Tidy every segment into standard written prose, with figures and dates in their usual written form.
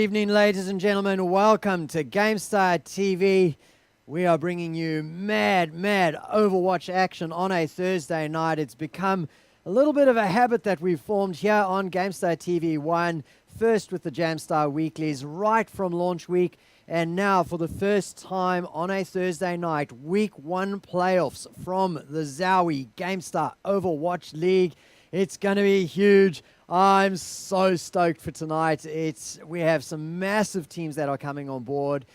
evening, ladies and gentlemen. Welcome to GameStar TV. We are bringing you mad Overwatch action on a Thursday night. It's become a little bit of a habit that we've formed here on GameStar TV 1. First with the Jamstar Weeklies right from launch week. And now for the first time on a Thursday night, week 1 playoffs from the Zowie GameStar Overwatch League. It's going to be huge. I'm so stoked for tonight. We have some massive teams that are coming on board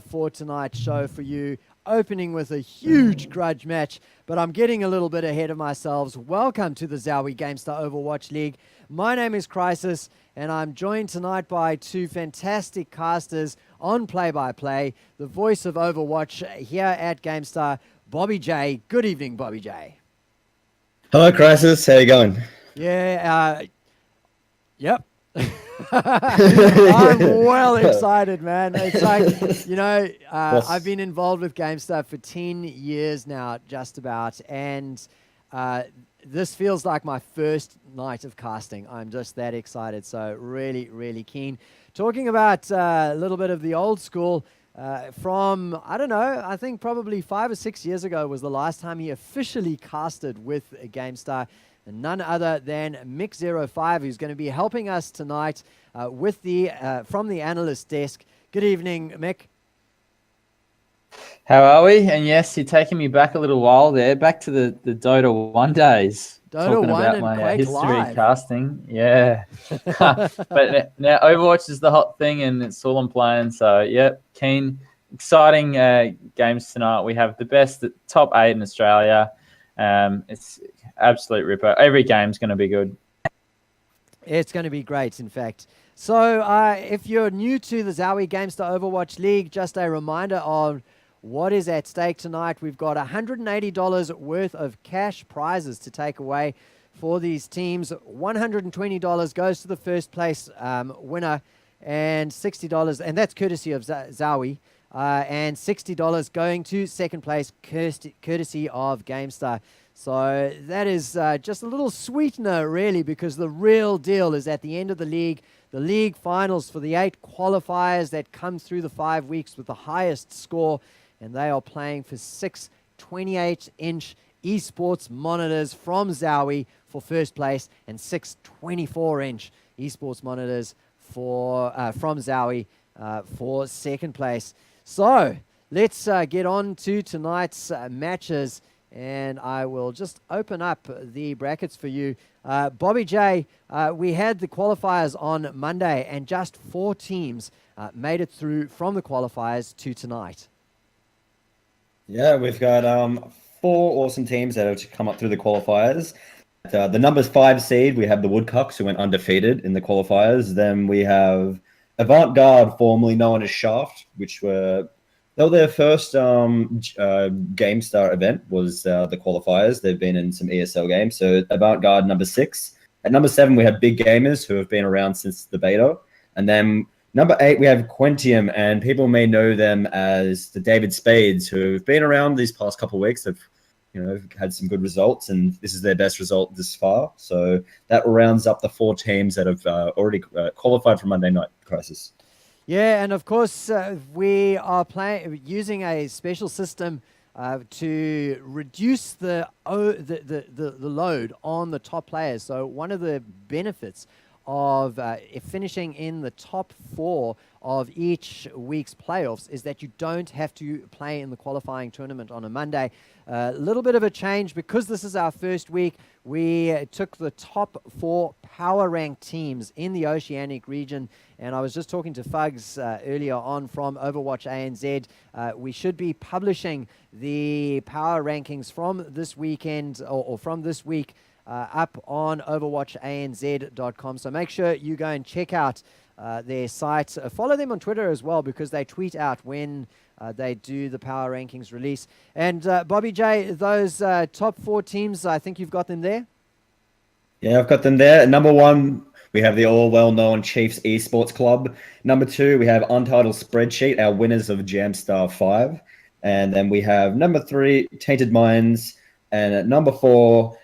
for tonight's show for you, opening with a huge grudge match, but I'm getting a little bit ahead of myself. Welcome to the Zowie GameStar Overwatch League. My name is Crisis, and I'm joined tonight by two fantastic casters on play-by-play, the voice of Overwatch here at GameStar, BobbyJ. Good evening, BobbyJ. Hello, Crisis. How you going? Yeah, yep. I'm well excited, man. It's like, you know, I've been involved with GameStar for 10 years now, just about, and this feels like my first night of casting. I'm just that excited, so really keen. Talking about a little bit of the old school, from, I don't know, I think probably 5 or 6 years ago was the last time he officially casted with GameStar. And none other than Mick05, who's going to be helping us tonight with from the analyst desk. Good evening, Mick. How are we? And yes, you're taking me back a little while there, back to the Dota 1 days. Dota talking 1 about and my Quake history Live. Casting. Yeah. But now Overwatch is the hot thing, and it's all I'm playing. So, yep, keen. Exciting games tonight. We have the best top 8 in Australia. It's absolute ripper. Every game's going to be good. It's going to be great, in fact. So if you're new to the Zowie GameStar Overwatch League, just a reminder of what is at stake tonight. We've got $180 worth of cash prizes to take away for these teams. $120 goes to the first place winner, and $60, and that's courtesy of Zowie, and $60 going to second place, courtesy of GameStar. So that is just a little sweetener, really, because the real deal is at the end of the league finals for the 8 qualifiers that come through the 5 weeks with the highest score, and they are playing for 6 28-inch esports monitors from Zowie for first place, and 6 24-inch esports monitors from Zowie for second place. So let's get on to tonight's matches. And I will just open up the brackets for you. BobbyJ, we had the qualifiers on Monday, and just 4 teams made it through from the qualifiers to tonight. Yeah, we've got 4 awesome teams that have come up through the qualifiers. The numbers 5 seed, we have the Cucks, who went undefeated in the qualifiers. Then we have Avant-Garde, formerly known as Shaft, which were... Though their first GameStar event was the qualifiers. They've been in some ESL games. So Avant-Garde, number 6. At number 7, we have Big Gamers, who have been around since the beta. And then number 8, we have Quentium, and people may know them as the David Spades, who have been around these past couple of weeks. Have had some good results, and this is their best result this far. So that rounds up the 4 teams that have already qualified for Monday Night Crisis. Yeah, and of course, we are using a special system to reduce the load on the top players. So one of the benefits of finishing in the top 4 of each week's playoffs is that you don't have to play in the qualifying tournament on a Monday. A little bit of a change, because this is our first week. We took the top 4 power ranked teams in the Oceanic region, and I was just talking to Fugs earlier on from Overwatch ANZ. We should be publishing the power rankings from this weekend or from this week up on overwatchanz.com. So make sure you go and check out their site. Follow them on Twitter as well, because they tweet out when they do the power rankings release. And BobbyJ, those top 4 teams, I think you've got them there? Yeah, I've got them there. Number 1, we have the all well-known Chiefs Esports Club. Number 2, we have Untitled Spreadsheet, our winners of Jamstar 5. And then we have number 3, Tainted Minds. And at number 4,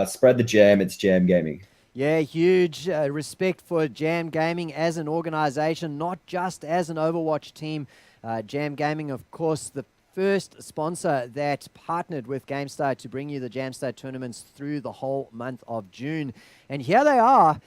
Spread the Jam, it's Jam Gaming. Yeah, huge respect for Jam Gaming as an organization, not just as an Overwatch team. Jam Gaming, of course, the first sponsor that partnered with GameStar to bring you the Jamstar tournaments through the whole month of June. And here they are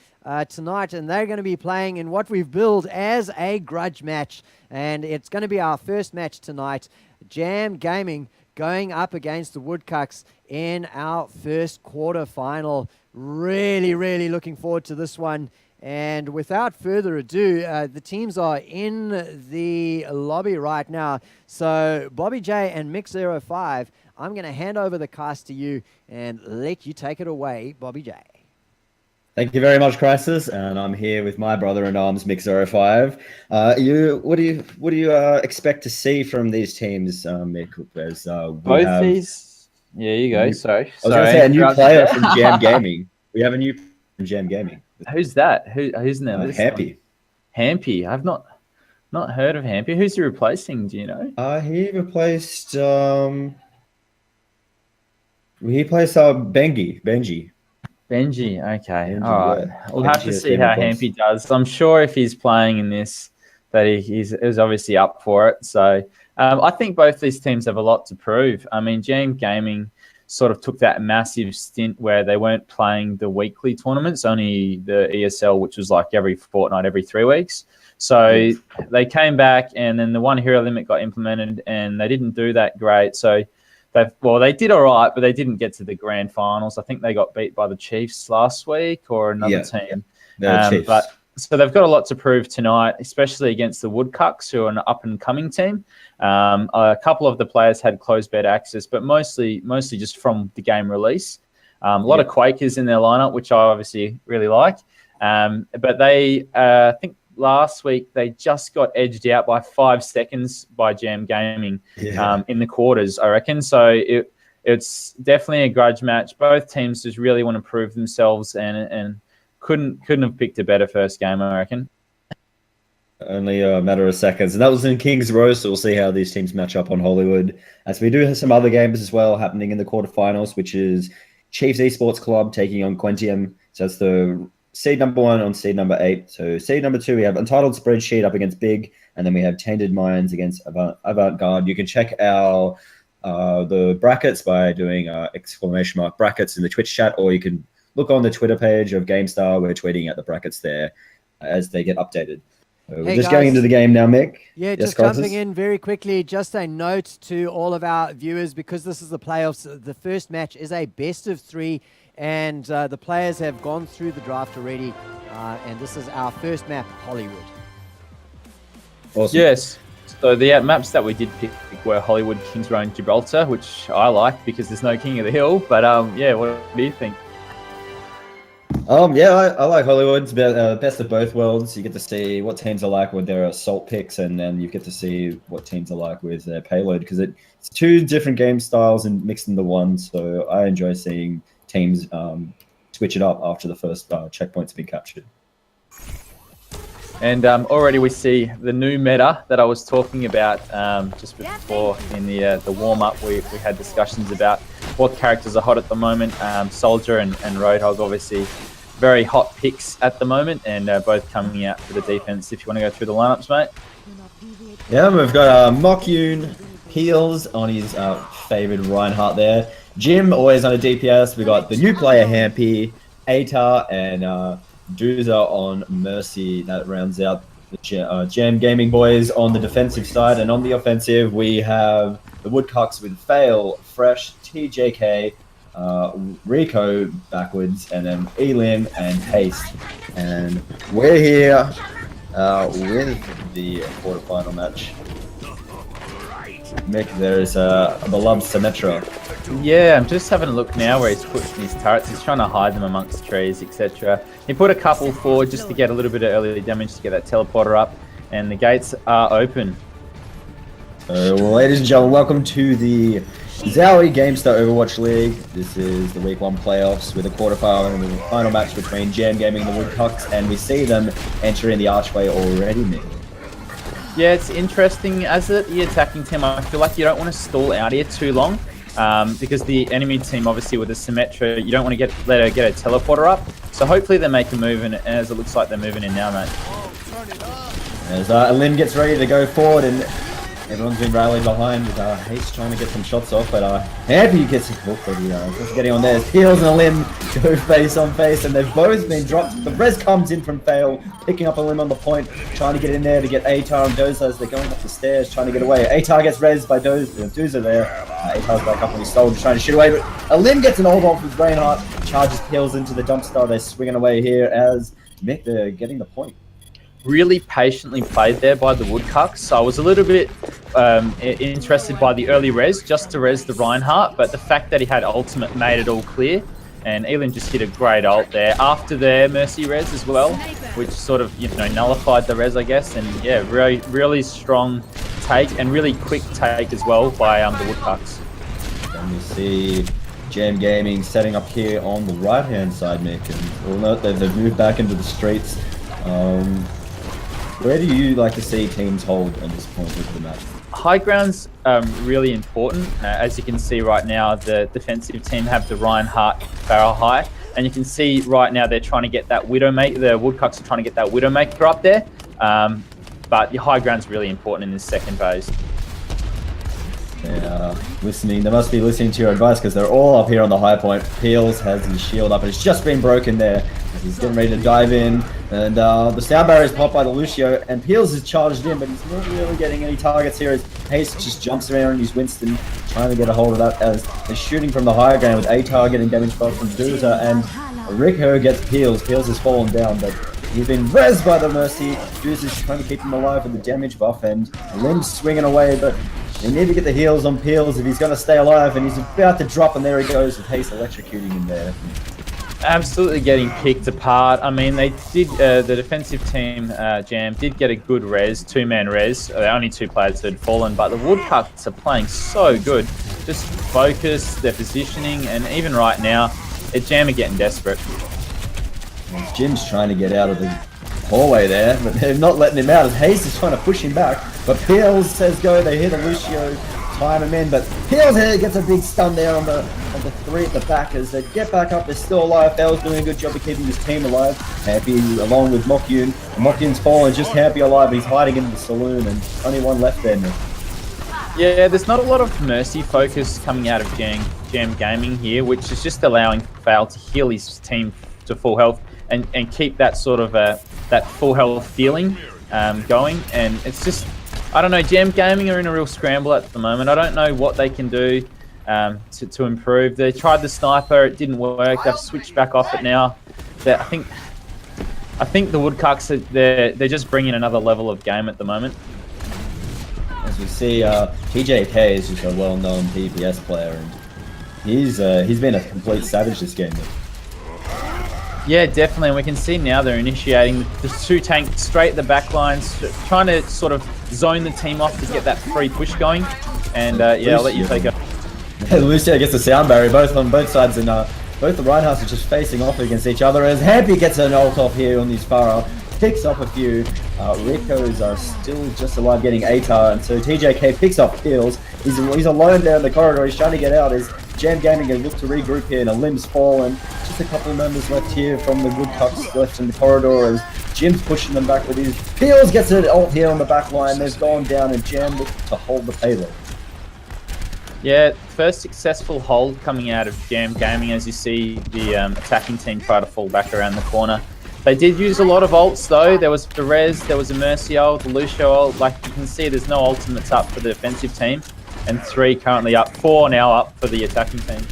tonight, and they're going to be playing in what we've billed as a grudge match. And it's going to be our first match tonight. Jam Gaming going up against the Woodcucks in our first quarterfinal. Really, really looking forward to this one. And without further ado, the teams are in the lobby right now. So BobbyJ and Mix05, I'm going to hand over the cast to you and let you take it away, BobbyJ. Thank you very much, Crisis, and I'm here with my brother-in-arms, Mix05. What do you expect to see from these teams, Mick? Both these. Yeah, you go. Sorry. I was going to say a new player from Jam Gaming. We have a new player from Jam Gaming. Who's that? Who's name? Hampy. Hampy. I've not heard of Hampy. Who's he replacing? Do you know? He replaced Benji. Benji, okay. Benji, All right. yeah. We'll have to see how Hampy does. I'm sure if he's playing in this, that he's obviously up for it. So I think both these teams have a lot to prove. I mean, Jam Gaming sort of took that massive stint where they weren't playing the weekly tournaments, only the ESL, which was like every fortnight, every 3 weeks. So they came back, and then the one hero limit got implemented, and they didn't do that great. So they did all right, but they didn't get to the grand finals. I think they got beat by the Chiefs last week or another team. So they've got a lot to prove tonight, especially against the Woodcucks, who are an up-and-coming team. A couple of the players had closed bed access, but mostly just from the game release. A lot of Quakers in their lineup, which I obviously really like. But they, I think last week, they just got edged out by 5 seconds by Jam Gaming in the quarters, I reckon. So it's definitely a grudge match. Both teams just really want to prove themselves and couldn't have picked a better first game, I reckon. Only a matter of seconds. And that was in King's Row, so we'll see how these teams match up on Hollywood. As we do have some other games as well happening in the quarterfinals, which is Chiefs Esports Club taking on Quentium. So that's the seed number 1 on seed number 8. So seed number 2, we have Untitled Spreadsheet up against Big, and then we have Tainted Minds against Avant-Garde. You can check our the brackets by doing ! brackets in the Twitch chat, or you can look on the Twitter page of GameStar. We're tweeting at the brackets there as they get updated. So we're just going into the game now, Mick. Yeah, just jumping in very quickly. Just a note to all of our viewers, because this is the playoffs, the first match is a best of 3, and the players have gone through the draft already, and this is our first map, Hollywood. Awesome. Yes. So the maps that we did pick were Hollywood, Kings Row, and Gibraltar, which I like because there's no King of the Hill. But yeah, what do you think? I like Hollywood. It's best of both worlds. You get to see what teams are like with their assault picks, and then you get to see what teams are like with their payload, because it's 2 different game styles and mixed into one. So I enjoy seeing teams switch it up after the first checkpoint's been captured. And already we see the new meta that I was talking about just before in the warm-up. We had discussions about what characters are hot at the moment. Soldier and Roadhog, obviously, very hot picks at the moment, and both coming out for the defense. If you want to go through the lineups, mate. Yeah, we've got Mokyun Heals on his favorite Reinhardt there. Jim always on a DPS. We got the new player Hampy, Atar, and Doozer on Mercy. That rounds out the Jam Gaming boys on the defensive side. And on the offensive, we have the Woodcucks with Fail, Fresh, TJK, Rico backwards, and then Elim and Haste. And we're here with the quarterfinal match. Mick, there's a beloved Symmetra. Yeah, I'm just having a look now where he's pushing his turrets. He's trying to hide them amongst trees, etc. He put a couple forward just to get a little bit of early damage to get that teleporter up, and the gates are open. Ladies and gentlemen, welcome to the Zowie GameStar Overwatch League. This is the Week 1 playoffs with a quarterfinal and the final match between Jam Gaming and the Woodcucks, and we see them entering the archway already, Mick. Yeah, it's interesting. As the attacking team, I feel like you don't want to stall out here too long. Because the enemy team, obviously with the Symmetra, you don't want to let her get a teleporter up. So hopefully they make a move, and as it looks like they're moving in now, mate. As Lim gets ready to go forward, and everyone's been rallying behind. He's trying to get some shots off, but Happy gets his hook, but just getting on there. Peels and Lim go face on face, and they've both been dropped. The res comes in from Fail, picking up a Lim on the point, trying to get in there to get Atar and Doza as they're going up the stairs, trying to get away. Atar gets res by Doza there. Atar's back up on his soldier, trying to shoot away, but a Lim gets an hold off with Reinhardt, charges Peels into the dumpster. They're swinging away here as Mick, they're getting the point. Really patiently played there by the Woodcucks. So I was a little bit interested by the early res, just to res the Reinhardt, but the fact that he had ultimate made it all clear. And Elim just hit a great ult there after their Mercy res as well, which sort of, you know, nullified the res, I guess. And yeah, really strong take and really quick take as well by the Woodcucks. And we see Jam Gaming setting up here on the right-hand side, Mick, and we'll note that they've moved back into the streets. Where do you like to see teams hold at this point of the match? High ground's really important. As you can see right now, the defensive team have the Reinhardt barrel high, and you can see right now they're trying to get that Widowmaker. The Woodcucks are trying to get that Widowmaker up there, but the high ground's really important in this second phase. They're listening. They must be listening to your advice because they're all up here on the high point. Peels has his shield up, and it's just been broken there. He's getting ready to dive in, and the sound barrier is popped by the Lucio, and Peels is charged in, but he's not really getting any targets here as Haste just jumps around and he's Winston trying to get a hold of that as they're shooting from the high ground with Atar getting damage both from Doza, and Rico gets Peels. Peels has fallen down, but he's been rezzed by the Mercy. Doza's trying to keep him alive with the damage buff, and Lim's swinging away, but they need to get the heals on Peels if he's going to stay alive, and he's about to drop, and there he goes with Haste electrocuting him there. Absolutely getting picked apart. I mean, they did. The defensive team, Jam, did get a good res, two-man res. The only two players had fallen, but the Woodcucks are playing so good. Just focus, their positioning, and even right now, Jam are getting desperate. Jim's trying to get out of the hallway there, but they're not letting him out as Hayes is trying to push him back. But Peels says go. They hit a Lucio, time him in, but Peels here gets a big stun there on the three at the back as they get back up. They're still alive. Fail's doing a good job of keeping his team alive. Happy along with Mokyun. Mokyun's fallen, just Happy alive. He's hiding in the saloon, and only one left there now. Yeah, there's not a lot of Mercy focus coming out of Jam Gaming here, which is just allowing Fail to heal his team to full health and keep that sort of that full health feeling going. And it's just, I don't know, Jam Gaming are in a real scramble at the moment. I don't know what they can do to improve. They tried the sniper, it didn't work. They've switched back off it now. I think the Woodcucks, they're just bringing another level of game at the moment. As we see, TJK is just a well-known DPS player, and he's been a complete savage this game. Yeah, definitely, and we can see now they're initiating the two tanks straight at the back lines, trying to sort of zone the team off to get that free push going. And yeah, I'll let you take it. Lucio gets the sound barrier both on both sides, and both the Reinhardts are just facing off against each other as Happy gets an ult off here on his Farah, picks up a few. Rico's are still just alive getting Atar, and so TJK picks up Peels. He's alone down the corridor, he's trying to get out as Jam Gaming can look to regroup here, and a Lim's fallen. Just a couple of members left here from the Woodcucks left in the corridor as Jim's pushing them back with his Peels gets an ult here on the back line. They've gone down and Jam looks to hold the payload. Yeah, first successful hold coming out of Jam Gaming as you see the attacking team try to fall back around the corner. They did use a lot of ults though. There was the res, there was a Mercy ult, the Lucio ult. Like you can see, there's no ultimates up for the defensive team, and 3 currently up, 4 now up for the attacking team.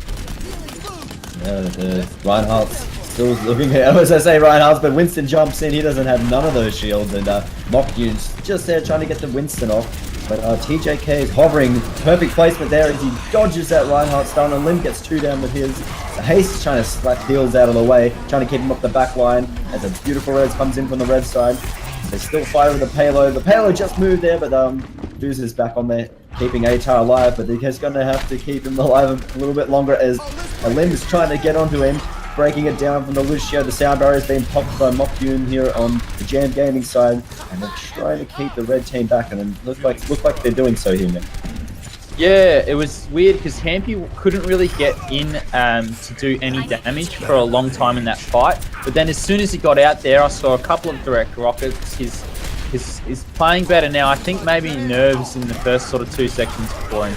Yeah, the Reinhardt's still looking here. As I say Reinhardt's, but Winston jumps in. He doesn't have none of those shields, and Mokyun's just there trying to get the Winston off. But TJK is hovering, perfect placement there as he dodges that Reinhardt stun, and Lim gets 2 down with his. Haste is trying to slap Peels out of the way, trying to keep him up the back line as a beautiful res comes in from the red side. They still fight with the payload. The payload just moved there, but Dooz is back on there, keeping Atar alive, but he's going to have to keep him alive a little bit longer as Lim is trying to get onto him, breaking it down from the Lucio. The sound barrier has been popped by Mokyun here on the Jam Gaming side, and they're trying to keep the red team back, and it look like they're doing so here now. Yeah, it was weird because Hampy couldn't really get in to do any damage for a long time in that fight. But then as soon as he got out there, I saw a couple of direct rockets. He's playing better now. I think maybe nerves in the first sort of 2 sections for him.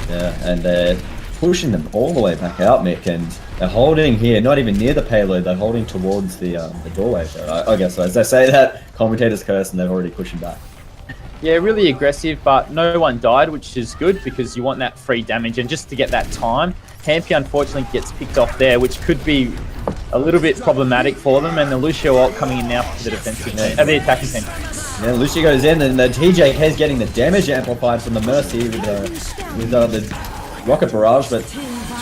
Yeah, and they're pushing them all the way back out, Mick, and they're holding here, not even near the payload, they're holding towards the doorway. So I guess as they say that, commentators curse and they're already pushing back. Yeah, really aggressive, but no one died, which is good because you want that free damage. And just to get that time, Hampy unfortunately gets picked off there, which could be a little bit problematic for them. And the Lucio ult coming in now for the defensive team, the attacking team. Yeah, Lucio goes in, and the TJK is getting the damage amplified from the Mercy with the rocket barrage, but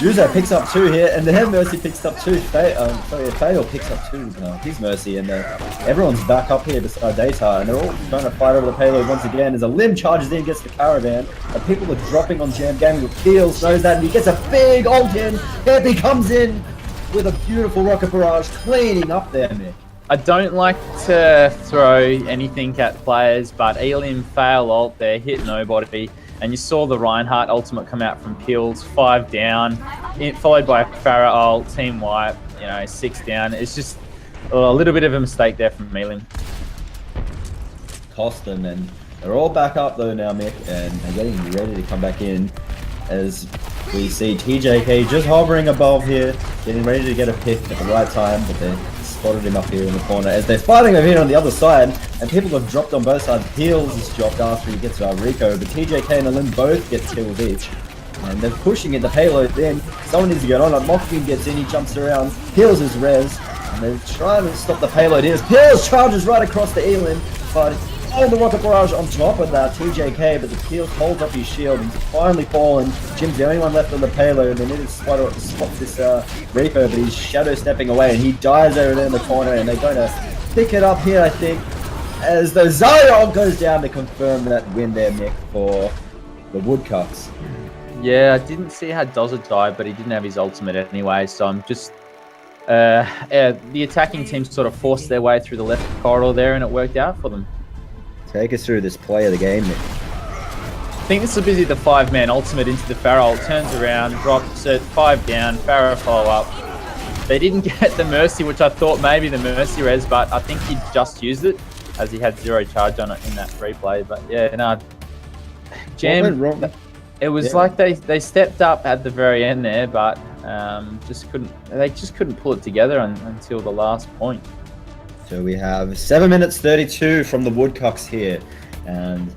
Juzo picks up 2 here, and the head Mercy picks up 2. Fail picks up 2 his Mercy, and everyone's back up here beside Data, and they're all trying to fight over the payload once again. As a limb charges in, gets the caravan, and people are dropping on Jam Gaming with Peels, knows that, and he gets a big ult in. Happy comes in with a beautiful rocket barrage, cleaning up there, Mick. I don't like to throw anything at players, but Elim fail ult there, hit nobody. And you saw the Reinhardt ultimate come out from Peels, 5 down, followed by Farah ult, team wipe, 6 down. It's just a little bit of a mistake there from Elim. Cost them, and they're all back up though now, Mick, and they're getting ready to come back in as we see TJK just hovering above here, getting ready to get a pick at the right time, but they spotted him up here in the corner as they're fighting over here on the other side, and people have dropped on both sides. Peels is dropped after he gets Rico, but TJK and Alim both get killed each. And they're pushing in the payload in. Someone needs to get on it. Mockbeam gets in, he jumps around. Peels is res, and they're trying to stop the payload here. Peels charges right across the Elim, but oh, the rocket barrage on top of that, TJK, but the Peels holds up his shield. He's finally fallen. Jim's the only one left on the payload, and they need to spot this Reaper, but he's shadow stepping away, and he dies over there in the corner, and they're going to pick it up here, I think, as the Zowie goes down to confirm that win there, Mick, for the Woodcucks. Yeah, I didn't see how Dozer died, but he didn't have his ultimate anyway, so I'm just... the attacking team sort of forced their way through the left corridor there, and it worked out for them. Take us through this play of the game, Mick. I think this will be the 5-man ultimate into the Farah ult, turns around, drops it, 5 down, Farah follow up. They didn't get the Mercy, which I thought maybe the Mercy res, but I think he just used it as he had 0 charge on it in that replay. But yeah, no, Jam, it was like they stepped up at the very end there, but they just couldn't pull it together until the last point. So we have 7 minutes 32 from the Woodcucks here, and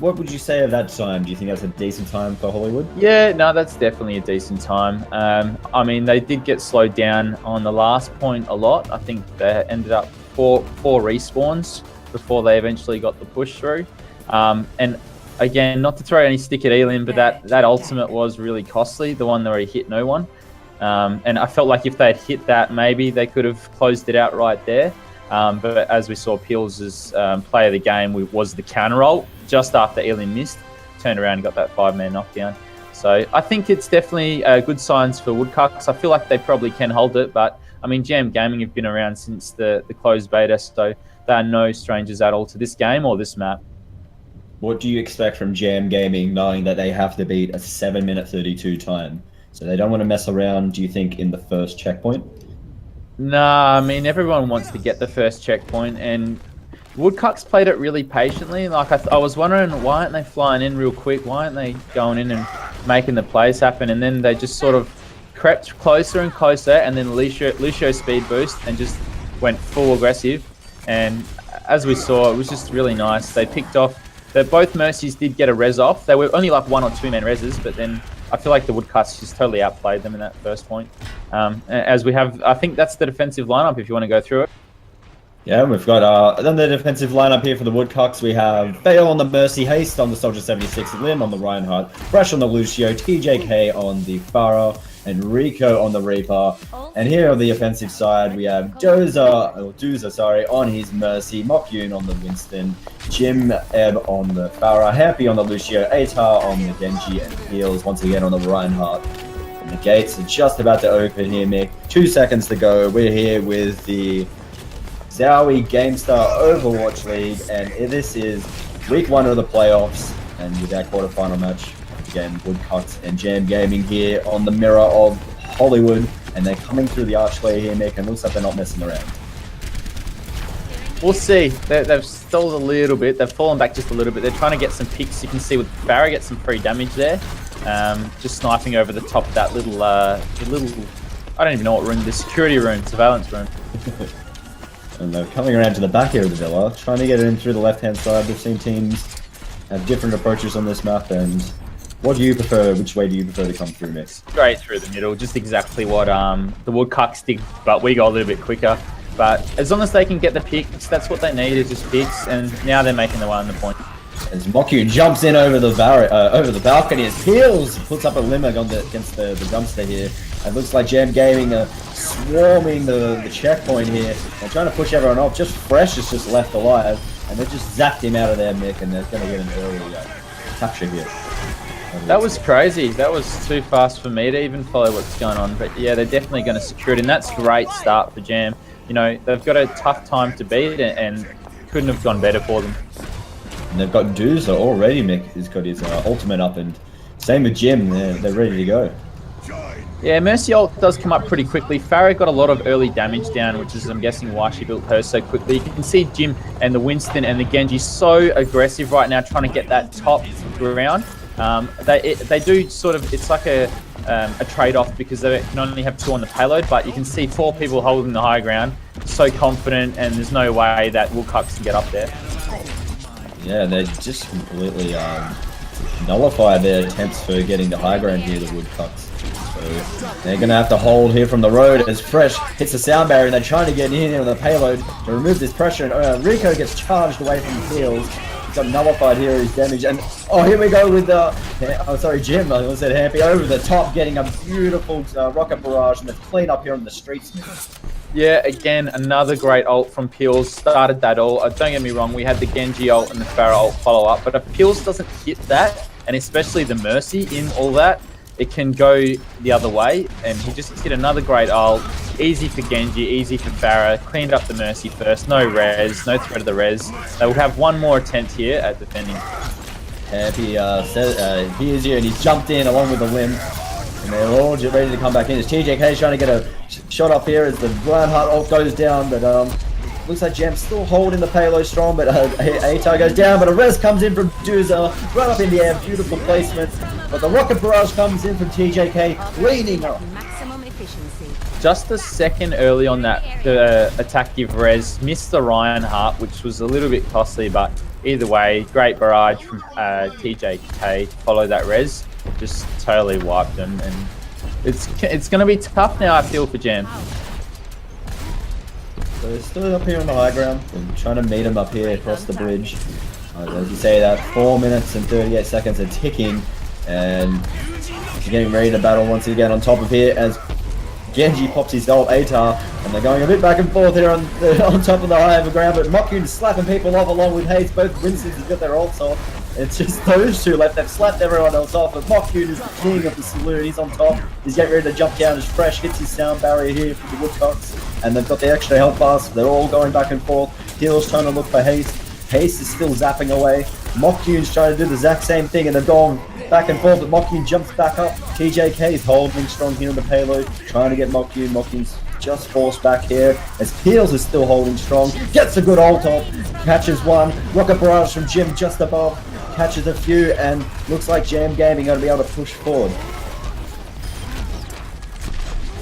what would you say of that time? Do you think that's a decent time for Hollywood? Yeah, no, that's definitely a decent time. I mean, they did get slowed down on the last point a lot. I think they ended up four respawns before they eventually got the push through. And again, not to throw any stick at Elim, but that ultimate was really costly, the one where he hit no one. And I felt like if they had hit that, maybe they could have closed it out right there. But as we saw, Peels' play of the game was the counter ult just after Elim missed, turned around and got that 5-man knockdown. So I think it's definitely good signs for Woodcucks. I feel like they probably can hold it, but I mean, Jam Gaming have been around since the closed beta, so they are no strangers at all to this game or this map. What do you expect from Jam Gaming, knowing that they have to beat a 7 minute 32 time? So they don't want to mess around, do you think, in the first checkpoint? Nah, I mean, everyone wants to get the first checkpoint, and Woodcucks played it really patiently. Like, I was wondering, why aren't they flying in real quick? Why aren't they going in and making the plays happen? And then they just sort of crept closer and closer, and then Lucio speed boost and just went full aggressive. And as we saw, it was just really nice. They picked off... Both Mercies did get a res off. They were only like 1 or 2 man reses, but then I feel like the Woodcuts just totally outplayed them in that first point. As we have, I think that's the defensive lineup if you want to go through it. Yeah, we've got then the defensive lineup here for the Woodcucks. We have Bale on the Mercy, Haste on the Soldier 76, Lim on the Reinhardt, Fresh on the Lucio, TJK on the Farah, and Rico on the Reaper. And here on the offensive side, we have Doza on his Mercy, Mokyun on the Winston, Jim Ebb on the Farah, Happy on the Lucio, Atar on the Genji, and Peels once again on the Reinhardt. And the gates are just about to open here, Mick. 2 seconds to go. We're here with the Zowie GameStar Overwatch League, and this is week 1 of the playoffs. And with our quarterfinal match, again, Woodcuts and Jam Gaming here on the mirror of Hollywood. And they're coming through the archway here, Nick, and looks like they're not messing around. We'll see. They've stalled a little bit. They've fallen back just a little bit. They're trying to get some picks. You can see with Farah get some free damage there. Just sniping over the top of that little, I don't even know what room, the security room, surveillance room. And they're coming around to the back here of the villa, trying to get it in through the left-hand side. We've seen teams have different approaches on this map, and what do you prefer? Which way do you prefer to come through, Nick? Straight through the middle, just exactly what the Woodcucks did, but we go a little bit quicker. But as long as they can get the picks, that's what they need, is just picks, and now they're making the one on the point. As Moku jumps in over the balcony, as Peels puts up a limb against the dumpster here. It looks like Jam Gaming are swarming the checkpoint here. They're trying to push everyone off. Just Fresh is just left alive, and they just zapped him out of there, Mick, and they're going to get an early capture here. That was crazy. That was too fast for me to even follow what's going on. But yeah, they're definitely going to secure it, and that's a great start for Jam. You know, they've got a tough time to beat, and couldn't have gone better for them. And they've got Doozer already, Mick. He's got his ultimate up, and same with Jim. They're ready to go. Yeah, Mercy ult does come up pretty quickly. Farah got a lot of early damage down, which is, I'm guessing, why she built hers so quickly. You can see Jim and the Winston and the Genji so aggressive right now, trying to get that top ground. They do sort of, it's like a trade-off because they can only have 2 on the payload, but you can see 4 people holding the high ground, so confident, and there's no way that Woodcucks can get up there. Yeah, they just completely nullify their attempts for getting the high ground here, the Woodcuts. So they're going to have to hold here from the road as Fresh hits the sound barrier, and they're trying to get in on the payload to remove this pressure, and Rico gets charged away from the field. He's got nullified here, his damage, and here we go with Jim, I almost said Hampy, over the top, getting a beautiful rocket barrage, and it's clean up here on the streets. Yeah, again, another great ult from Peels. Started that ult. Don't get me wrong, we had the Genji ult and the Farah ult follow up, but if Peels doesn't hit that, and especially the Mercy in all that, it can go the other way, and he just hit another great ult. Easy for Genji, easy for Farah. Cleaned up the Mercy first. No res, no threat of the res. They will have one more attempt here at defending. Happy he is here, and he's jumped in along with the limb. And they're all ready to come back in. As TJK trying to get a shot up here as the Reinhardt ult goes down, but looks like Jam's still holding the payload strong, but ATAR goes down, but a res comes in from Doozer, right up in the air, beautiful placement. But the rocket barrage comes in from TJK, leaning up. Just a second early on that attack give res, missed the Reinhardt, which was a little bit costly, but either way, great barrage from TJK to follow that res. Just totally wiped them, and it's going to be tough now, I feel, for Jam. So they're still up here on the high ground. We're trying to meet them up here across the bridge. As you say that, 4 minutes and 38 seconds are ticking, and he's getting ready to battle once again on top of here as Genji pops his goal ATAR, and they're going a bit back and forth here on top of the high ground, but Mokyun's slapping people off along with Hayes. Both Winstons have got their ults off. It's just those two left. They've slapped everyone else off, but Mokyun is the king of the saloon. He's on top. He's getting ready to jump down as Fresh hits his sound barrier here for the Woodcocks, and they've got the extra health bars. They're all going back and forth. Heel's trying to look for Hayes. Hayes is still zapping away. Mokyun's trying to do the exact same thing, and they've gone back and forth, but Mokyun jumps back up. TJK is holding strong here on the payload, trying to get Mokyun. Mokyun's just forced back here as Peels is still holding strong. Gets a good ult off, catches one. Rocket barrage from Jim just above, catches a few, and looks like Jam Gaming are going to be able to push forward.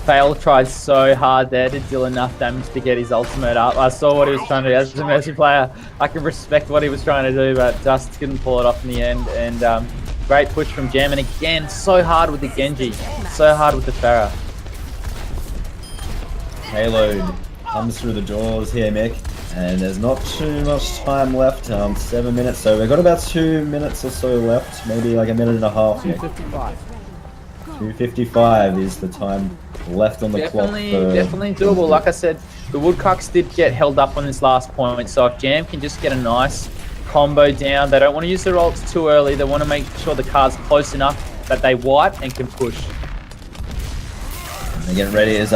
Fail tried so hard there to deal enough damage to get his ultimate up. I saw what he was trying to do as a Mercy player. I can respect what he was trying to do, but just couldn't pull it off in the end. And great push from Jam, and again, so hard with the Genji, so hard with the Farah. Payload comes through the doors here, Mick, and there's not too much time left. 7 minutes, so we've got about 2 minutes or so left, maybe like a minute and a half. 2:55. 2:55 is the time left on the clock. Definitely doable. Like I said, the Woodcocks did get held up on this last point, so if Jam can just get a nice combo down, they don't want to use their ults too early. They want to make sure the card's close enough that they wipe and can push. They're getting ready as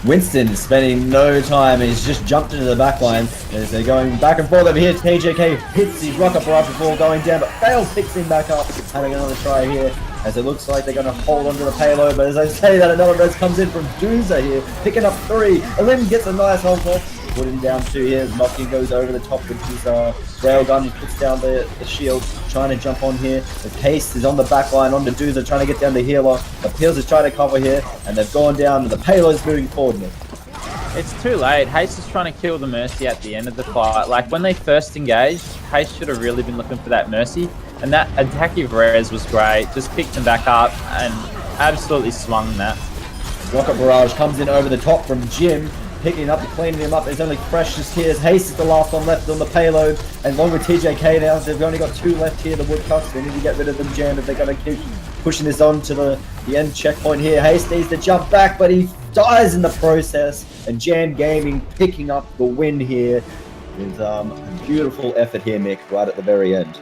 Winston is spending no time. He's just jumped into the back line. As they're going back and forth over here, TJK hits his rocket barrage before going down, but fails, picks him back up. Having another try here, as it looks like they're going to hold onto the payload. But as I say that, another res comes in from Dooza here, picking up 3. Elim gets a nice hold off. Put him down 2 here. Mocking goes over the top with his railgun. He puts down the shield, trying to jump on here. The Case is on the back line, on the Dooza, trying to get down the healer. The Peels is trying to cover here, and they've gone down. The payload's moving forward now. It's too late. Haste is trying to kill the Mercy at the end of the fight. Like, when they first engaged, Haste should have really been looking for that Mercy. And that attackive res was great. Just picked him back up and absolutely swung that. Rocket barrage comes in over the top from Jim. Picking up and cleaning him up. There's only Precious here. Haste is the last one left on the payload. And along with TJK now, they've only got 2 left here, the Woodcucks. They need to get rid of them, Jam, if they're going to keep pushing this on to the end checkpoint here. Haste needs to jump back, but he dies in the process. And Jam Gaming picking up the win here with a beautiful effort here, Mick, right at the very end.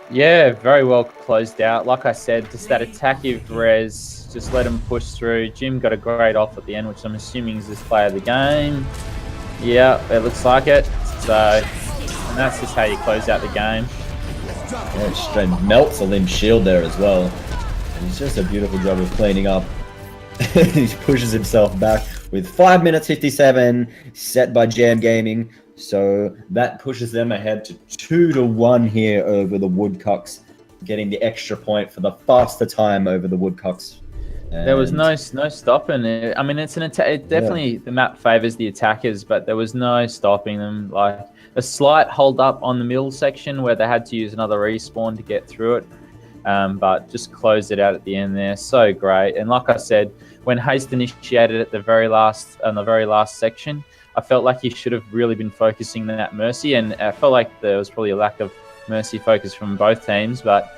Yeah, very well closed out. Like I said, just that attackive res, just let him push through. Jim got a great off at the end, which I'm assuming is this play of the game. Yeah, it looks like it. So, and that's just how you close out the game. Yeah, straight melts a limb shield there as well. And it's just a beautiful job of cleaning up. He pushes himself back with 5 minutes 57 set by Jam Gaming. So that pushes them ahead to 2-1 here over the Woodcucks, getting the extra point for the faster time over the Woodcucks. And there was no stopping it. I mean, it's it definitely the map favors the attackers, but there was no stopping them. Like a slight hold up on the middle section where they had to use another respawn to get through it, but just closed it out at the end there. So great. And like I said, when Haste initiated at the very last section, I felt like he should have really been focusing on that Mercy, and I felt like there was probably a lack of Mercy focus from both teams, but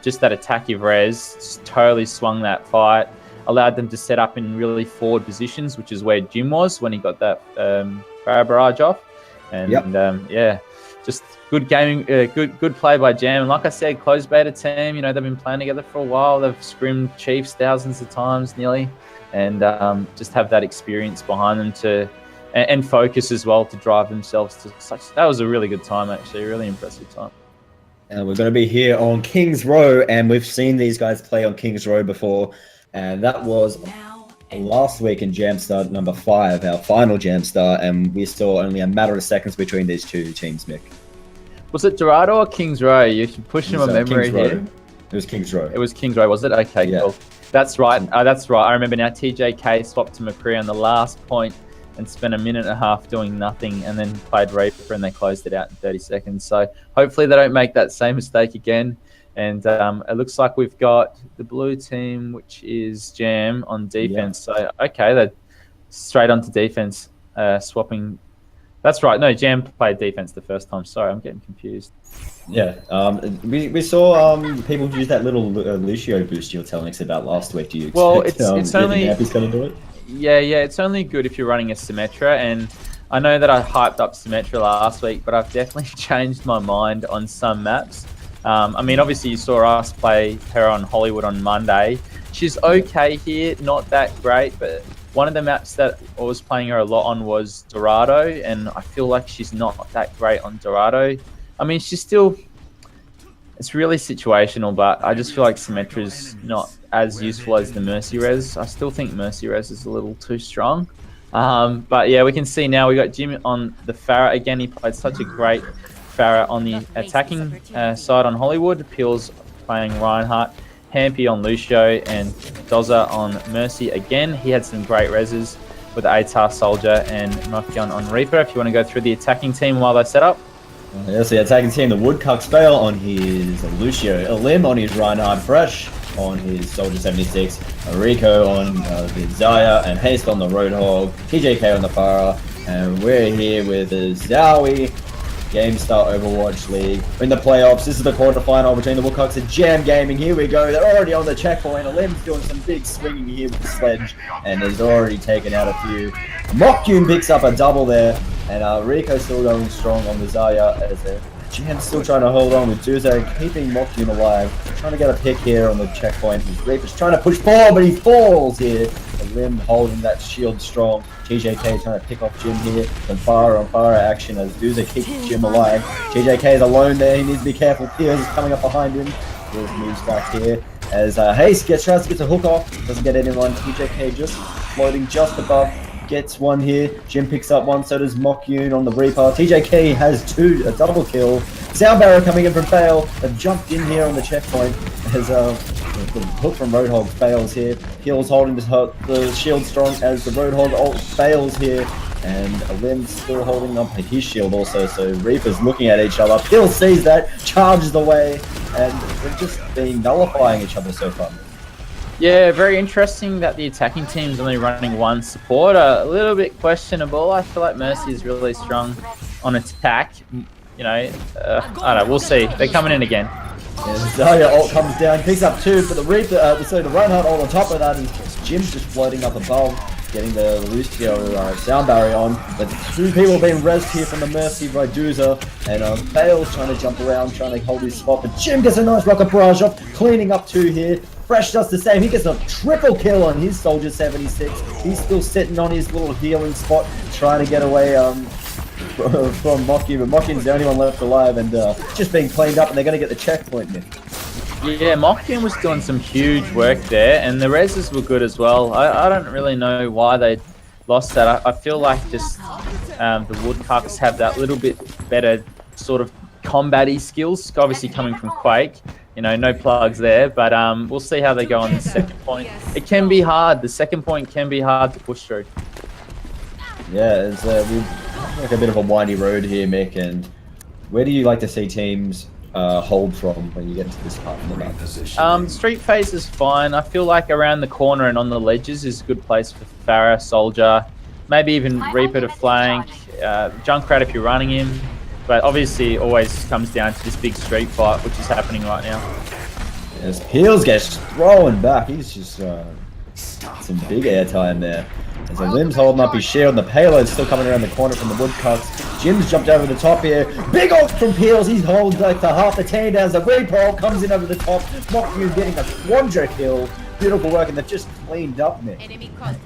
just that attackive res just totally swung that fight, allowed them to set up in really forward positions, which is where Jim was when he got that fire barrage off. And yeah, just good gaming, good play by Jam. And like I said, closed beta team, you know, they've been playing together for a while. They've scrimmed Chiefs thousands of times nearly, and just have that experience behind them to and focus as well to drive themselves to such. That was a really good time, actually, a really impressive time. And we're going to be here on Kings Row, and we've seen these guys play on Kings Row before, and that was last week in Jamstar number 5, our final Jamstar, and we saw only a matter of seconds between these 2 teams, Mick. Was it Dorado or Kings Row? You should push him a memory here. It was Kings Row. It was Kings Row, was it? Okay, yeah. Cool. That's right. That's right. I remember now. TJK swapped to McCree on the last point and spent a minute and a half doing nothing, and then played Reaper, and they closed it out in 30 seconds. So hopefully they don't make that same mistake again. And it looks like we've got the blue team, which is Jam, on defense. Yeah. So, okay, they're straight onto defense, swapping. That's right. No, Jam played defense the first time. Sorry, I'm getting confused. Yeah, we saw people use that little Lucio boost you were telling us about last week. Do you expect, well, it's only... He's going to do it? Yeah, it's only good if you're running a Symmetra, and I know that I hyped up Symmetra last week, but I've definitely changed my mind on some maps. I mean, obviously you saw us play her on Hollywood on Monday. She's okay here, not that great, but one of the maps that I was playing her a lot on was Dorado, and I feel like she's not that great on Dorado. I mean, she's still... It's really situational, but I just feel like Symmetra's not as useful as the Mercy Res. I still think Mercy Res is a little too strong. But yeah, we can see now we got Jim on the Pharah. Again, he played such a great Pharah on the attacking side on Hollywood. Peels playing Reinhardt. Hampy on Lucio, and Dozer on Mercy again. He had some great reses with ATAR Soldier and Nocturne on Reaper. If you want to go through the attacking team while they set up. Yes, the attacking team, the Woodcucks fail on his Lucio, Elim on his Reinhardt, Fresh on his Soldier 76, Rico on the Zaya, and Haste on the Roadhog, TJK on the Farah, and we're here with the Zowie GameStar Overwatch League in the playoffs. This is the quarterfinal between the Woodcucks and Jam Gaming. Here we go. They're already on the checkpoint. Elim's doing some big swinging here with the sledge, and has already taken out a few. Mokyun picks up a double there, and Rico still going strong on the Zaya as Jam's still trying to hold on with Duzo, keeping Mokyun alive. Trying to get a pick here on the checkpoint. Reaper's trying to push forward, but he falls here. Lim holding that shield strong. TJK trying to pick off Jim here. And fire on fire action as Doozer keeps Jim alive. TJK is alone there. He needs to be careful. Piers is coming up behind him. Piers moves back here as Hayes tries to get the hook off. Doesn't get anyone. TJK just floating just above. Gets one here. Jim picks up one. So does Mokyun on the Reaper. TJK has a double kill. Sound Barrow coming in from Fail. They've jumped in here on the checkpoint as the hook from Roadhog fails here. Peel's holding the shield strong as the Roadhog ult fails here. And Lim's still holding up his shield also. So Reaper's looking at each other. Peel sees that, charges away, and they've just been nullifying each other so far. Yeah, very interesting that the attacking team's only running one support. A little bit questionable. I feel like Mercy is really strong on attack. You know, I don't know. We'll see. They're coming in again. Yeah, Zarya ult comes down, picks up two, but the Reaper, so the Reinhardt ult on top of that, and Jim's just floating up above, getting the Lucio sound barrier on. But two people being rezzed here from the Mercy by Doozer, and Bale's trying to jump around, trying to hold his spot, but Jim gets a nice rocket barrage off, cleaning up two here. Fresh does the same. He gets a triple kill on his Soldier 76. He's still sitting on his little healing spot, trying to get away from Mokyun, but Mokyun's the only one left alive, and just being cleaned up, and they're going to get the checkpoint now. Yeah, Mokyun was doing some huge work there, and the reses were good as well. I don't really know why they lost that. I feel like just the Woodcucks have that little bit better sort of combat-y skills, obviously coming from Quake. You know, no plugs there, but we'll see how they go on the second point. It can be hard. The second point can be hard to push through. Yeah, it's like a bit of a windy road here, Mick. And where do you like to see teams hold from when you get to this part of the map? Street phase is fine. I feel like around the corner and on the ledges is a good place for Farah, Soldier, maybe even Reaper to flank, Junkrat if you're running him. But obviously, it always comes down to this big street fight, which is happening right now. As Peels gets thrown back, he's just some big airtime there. As the Lim's holding up his shield, and the payload's still coming around the corner from the Woodcucks. Jim's jumped over the top here. Big ult from Peels. He's holding like the half the team down as the Reaper ult comes in over the top. Mokyun getting a quadra kill. Beautiful work, and they've just cleaned up, Nick.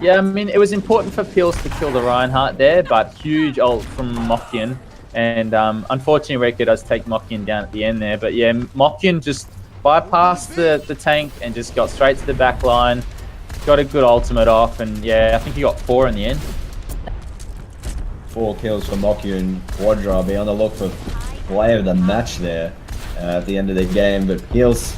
Yeah, I mean, it was important for Peels to kill the Reinhardt there, but huge ult from Mokyun. And unfortunately, Reka does take Mokyun down at the end there. But yeah, Mokyun just bypassed the tank and just got straight to the back line. Got a good ultimate off, and yeah, I think he got 4 in the end. 4 kills for Mokyun. Quadra be on the look for player of the match there at the end of the game. But Peels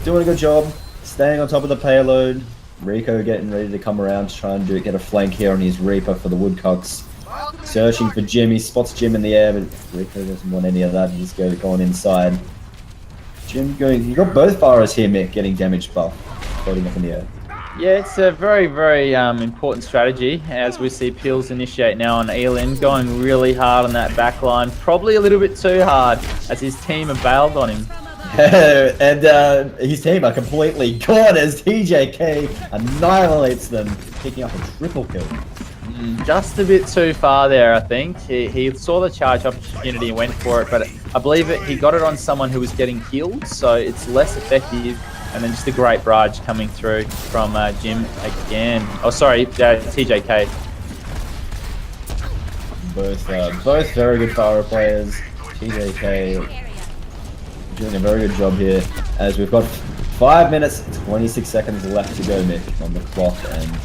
doing a good job, staying on top of the payload. Rico getting ready to come around, trying to get a flank here on his Reaper for the Woodcucks. Searching for Jim, he spots Jim in the air, but Rico doesn't want any of that. He's going inside. Jim going, you got both Faras here, Mick, getting damage buff, floating up in the air. Yeah, it's a very, very important strategy as we see Peels initiate now on Elin, going really hard on that back line. Probably a little bit too hard as his team have bailed on him. And his team are completely gone as TJK annihilates them, picking up a triple kill. Just a bit too far there, I think. He saw the charge opportunity and went for it, but I believe he got it on someone who was getting healed, so it's less effective. And then just a great barrage coming through from Jim again. Oh, sorry, TJK. Both very good Farah players. TJK doing a very good job here, as we've got 5 minutes, 26 seconds left to go, Mick, on the clock, and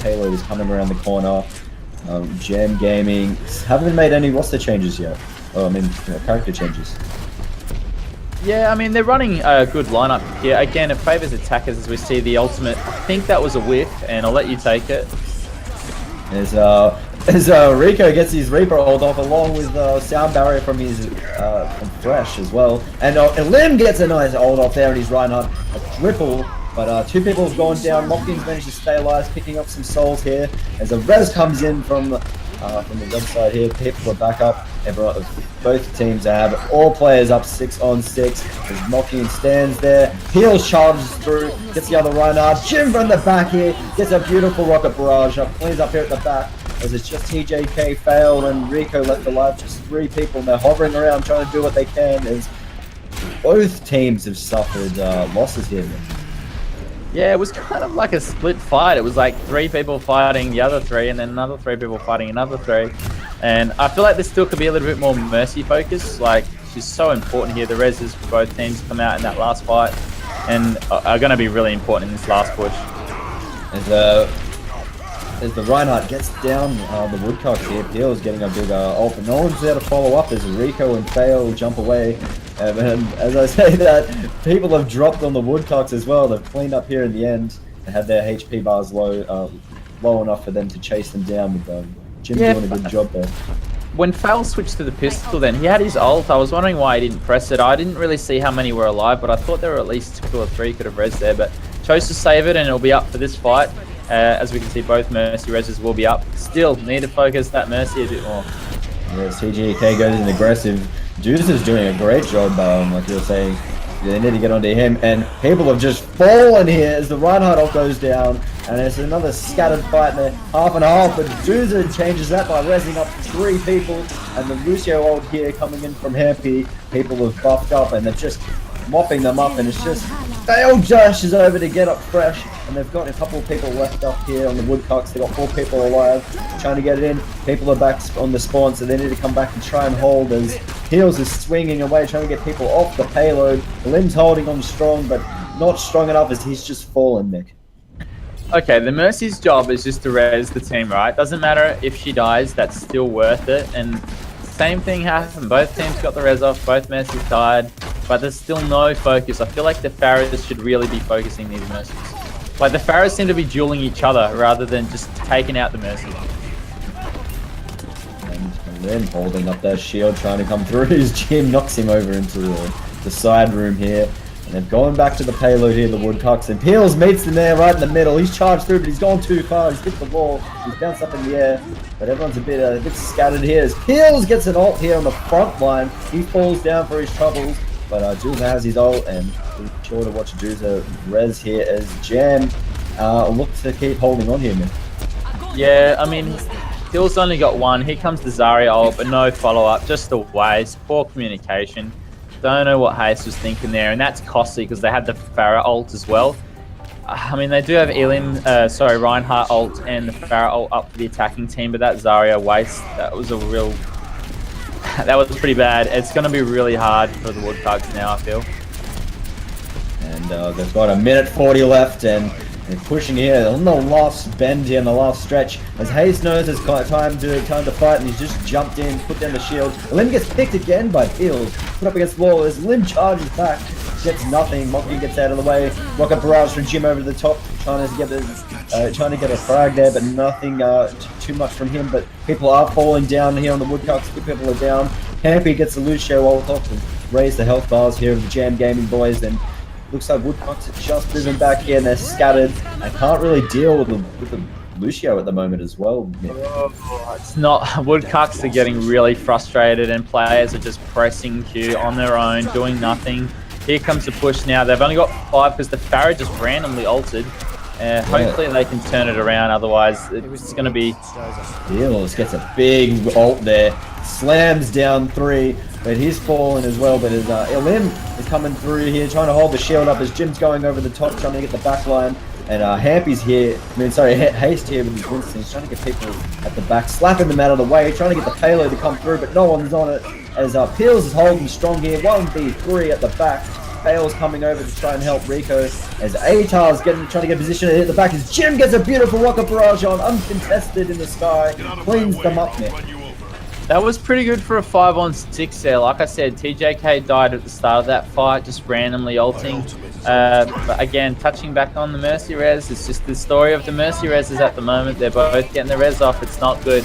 payload is coming around the corner. Jam Gaming haven't made any roster changes yet. Oh, I mean, character changes. Yeah, I mean, they're running a good lineup here. Again, it favors attackers as we see the ultimate. I think that was a whiff, and I'll let you take it. As Rico gets his Reaper ult off along with sound barrier from his from Fresh as well. And Lim gets a nice ult off there and his Reinhardt. A triple, but 2 people have gone down. Mocking's managed to stay alive, picking up some souls here. As a res comes in from the website here, people are back up. Both teams have all players up 6-on-6. As Mocking stands there, Peels charges through, gets the other Reinhardt. Jim from the back here gets a beautiful rocket barrage up, cleans up here at the back. As it's just TJK failed and Rico left alive, just 3 people, and they're hovering around trying to do what they can. As both teams have suffered losses here. Yeah, it was kind of like a split fight. It was like 3 people fighting the other 3, and then another 3 people fighting another 3. And I feel like this still could be a little bit more Mercy focused. Like, she's so important here. The reses for both teams come out in that last fight and are going to be really important in this last push. As the Reinhardt gets down the Woodcocks here, Peel's getting a big ult, but no one's there to follow up as Rico and Fail jump away. And as I say that, people have dropped on the Woodcocks as well. They've cleaned up here in the end and had their HP bars low enough for them to chase them down with Jim doing a good job there. When Fail switched to the pistol then, he had his ult. I was wondering why he didn't press it. I didn't really see how many were alive, but I thought there were at least 2 or 3 could have res there, but chose to save it and it'll be up for this fight. As we can see, both Mercy reses will be up. Still, need to focus that Mercy a bit more. Yes, TGK goes in aggressive. Deuce is doing a great job, like you were saying. They need to get onto him, and people have just fallen here as the Reinhardt ult goes down, and it's another scattered fight there, half and half, but Deuce changes that by resing up 3 people, and the Lucio ult here coming in from Happy. People have buffed up, and they're just mopping them up, and it's just Fail dashes over to get up fresh, and they've got a couple of people left up here on the Woodcocks. They've got 4 people alive, trying to get it in. People are back on the spawn, so they need to come back and try and hold as Heels is swinging away, trying to get people off the payload. Lim's holding on strong, but not strong enough as he's just fallen, Nick. Okay, the Mercy's job is just to res the team, right? Doesn't matter if she dies, that's still worth it. And same thing happened. Both teams got the res off, both Mercy's died, but there's still no focus. I feel like the Pharahs should really be focusing these Mercies. Like, the Pharahs seem to be dueling each other rather than just taking out the Mercy. And then holding up that shield, trying to come through. His Jim knocks him over into the side room here. And they've gone back to the payload here, the Woodcocks. And Peels meets them there right in the middle. He's charged through, but he's gone too far. He's hit the wall. He's bounced up in the air. But everyone's a bit scattered here. As Peels gets an ult here on the front line. He falls down for his troubles. But Juza has his ult, and we're sure to watch Juza res here as Jam looks to keep holding on here, man. Yeah, I mean, Peels only got 1. Here comes the Zarya ult, but no follow-up. Just a waste. Poor communication. Don't know what Hayes was thinking there, and that's costly because they had the Pharah ult as well. I mean, they do have Reinhardt ult and the Pharah ult up for the attacking team, but that Zarya waste, that was pretty bad. It's going to be really hard for the Woodcocks now, I feel. And they've got a minute 40 left, and they're pushing here on the last bend here in the last stretch. As Hayes knows it's time to fight, and he's just jumped in, put down the shield. Lim gets picked again by Peels, put up against the wall as Lim charges back, gets nothing. Monkey gets out of the way. Rocket barrage from Jim over the top, trying to get a frag there, but nothing too much from him. But people are falling down here on the Woodcocks. 2 people are down. Hampy gets the Lucio ult off to raise the health bars here of the Jam Gaming boys, and looks like Woodcocks are just moving back here, and they're scattered. I can't really deal with the Lucio at the moment as well. It's not. Woodcocks are getting really frustrated, and players are just pressing Q on their own, doing nothing. Here comes the push now. They've only got 5 because the Pharah just randomly altered. Hopefully they can turn it around, otherwise it's going to be... Peels gets a big ult there, slams down 3, but he's fallen as well. But his Elim is coming through here, trying to hold the shield up as Jim's going over the top, trying to get the back line. And Hampy's here, Haste here with his Winston. He's trying to get people at the back, slapping them out of the way, trying to get the payload to come through, but no one's on it. As Peels is holding strong here, 1v3 at the back. Fails coming over to try and help Rico. As Atar's trying to get position at the back, as Jim gets a beautiful rocket barrage on, uncontested in the sky, cleans them up there. That was pretty good for a 5-on-6 there. Like I said, TJK died at the start of that fight, just randomly ulting. But again, touching back on the Mercy res, it's just the story of the Mercy reses at the moment. They're both getting the res off. It's not good.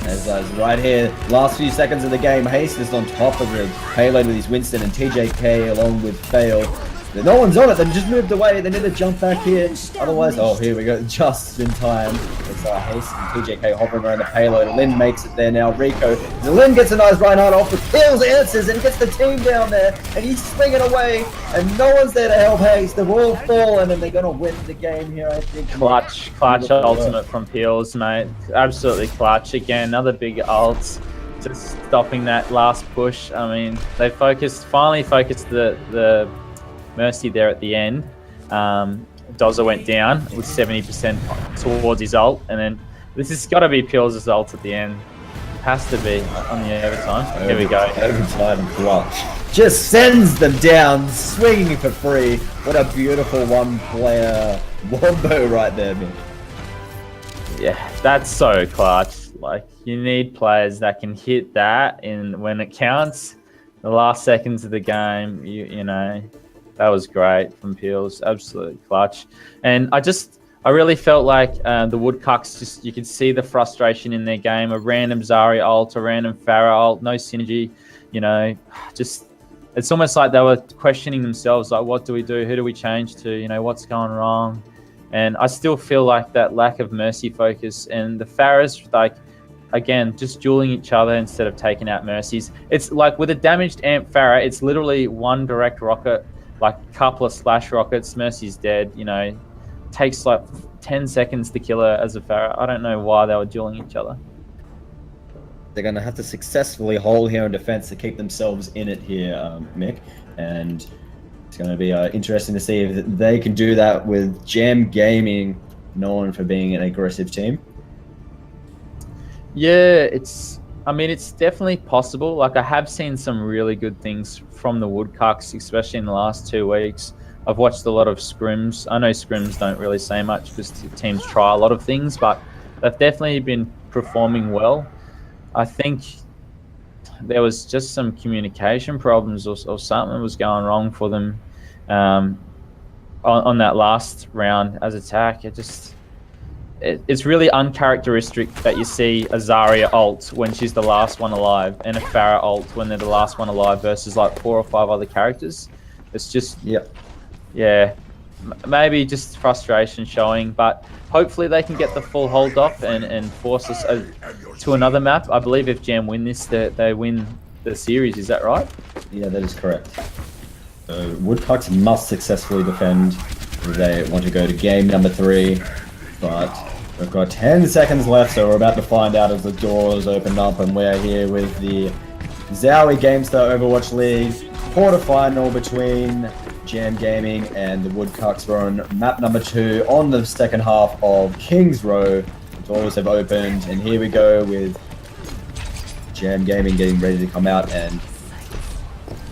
As right here, last few seconds of the game, Haste is on top of the payload with his Winston, and TJK along with Fail. No one's on it, they've just moved away, they need to jump back here, otherwise, oh, here we go, just in time. It's Haste and TJK hovering around the payload. Lin makes it there now, Rico. Lin gets a nice Reinhardt off, but Peels answers and gets the team down there, and he's swinging away, and no one's there to help Haste. They've all fallen, and they're going to win the game here, I think. Clutch ultimate from Peels, mate. Absolutely clutch. Again, another big ult, just stopping that last push. I mean, they finally focused the Mercy there at the end. Dozer went down with 70% towards his ult, and then this has got to be Pills' ult at the end. Has to be on the overtime. Here we go. Overtime clutch. Just sends them down, swinging for free. What a beautiful one-player wombo right there, man. Yeah, that's so clutch. Like, you need players that can hit that in when it counts. The last seconds of the game, you know, that was great from Peels. Absolutely clutch. And I really felt like the Woodcucks, just you could see the frustration in their game. A random Zari ult, a random Farah ult, no synergy. You know, just it's almost like they were questioning themselves, like, what do we do? Who do we change to? You know, what's going wrong? And I still feel like that lack of Mercy focus, and the Farahs, like, again, just dueling each other instead of taking out Mercies. It's like with a damaged Amp Farah, it's literally one direct rocket, like a couple of splash rockets, Mercy's dead, you know. Takes like 10 seconds to kill her as a Farah. I don't know why they were dueling each other. They're going to have to successfully hold here in defense to keep themselves in it here, Mick. And it's going to be interesting to see if they can do that with Jam Gaming known for being an aggressive team. Yeah, it's definitely possible. Like, I have seen some really good things from the Woodcucks, especially in the last 2 weeks. I've watched a lot of scrims. I know scrims don't really say much because teams try a lot of things, but they've definitely been performing well. I think there was just some communication problems or something was going wrong for them on that last round as attack. It's really uncharacteristic that you see a Zarya ult when she's the last one alive and a Farah ult when they're the last one alive versus like 4 or 5 other characters. It's just, yeah, maybe just frustration showing, but hopefully they can get the full hold off and force us to another map. I believe if Jam win this, they win the series. Is that right? Yeah, that is correct. So Woodcucks must successfully defend if they want to go to game number 3. But we've got 10 seconds left, so we're about to find out as the doors open up, and we're here with the Zowie GameStar Overwatch League quarterfinal between Jam Gaming and the Woodcucks. We're on map number 2 on the second half of Kings Row. The doors have opened, and here we go with Jam Gaming getting ready to come out and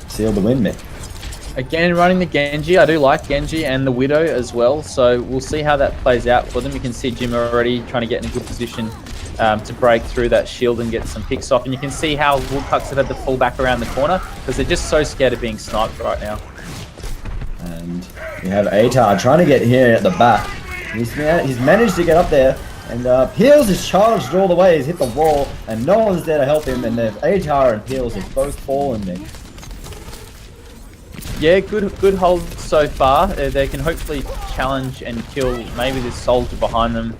seal the win, Mick. Again, running the Genji. I do like Genji and the Widow as well, so we'll see how that plays out for them. You can see Jim already trying to get in a good position to break through that shield and get some picks off. And you can see how Woodcucks have had to fall back around the corner because they're just so scared of being sniped right now. And we have Atar trying to get here at the back. He's managed to get up there, and Peels is charged all the way. He's hit the wall, and no one's there to help him. And Atar and Peels have both fallen, Nick. Yeah, good hold so far. They can hopefully challenge and kill maybe this soldier behind them.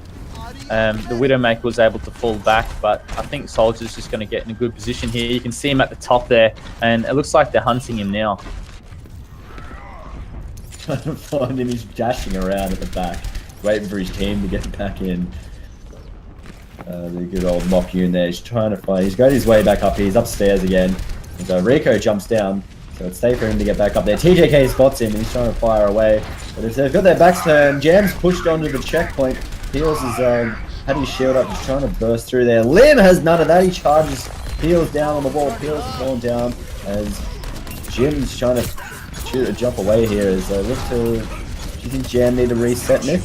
The Widowmaker was able to fall back, but I think Soldier's just going to get in a good position here. You can see him at the top there, and it looks like they're hunting him now. Trying to find him, he's dashing around at the back, waiting for his team to get back in. The good old Mock-Yoon there, he's trying to find, he's got his way back up here, he's upstairs again. And so Rico jumps down, so it's safe for him to get back up there. TJK spots him, and he's trying to fire away. But if they've got their backs turned, Jam's pushed onto the checkpoint. Peels is had his shield up, just trying to burst through there. Lim has none of that, he charges Peels down on the wall. Peels is falling down as Jim's trying to shoot a jump away here. As they look to, do you think Jam need to reset, Nick?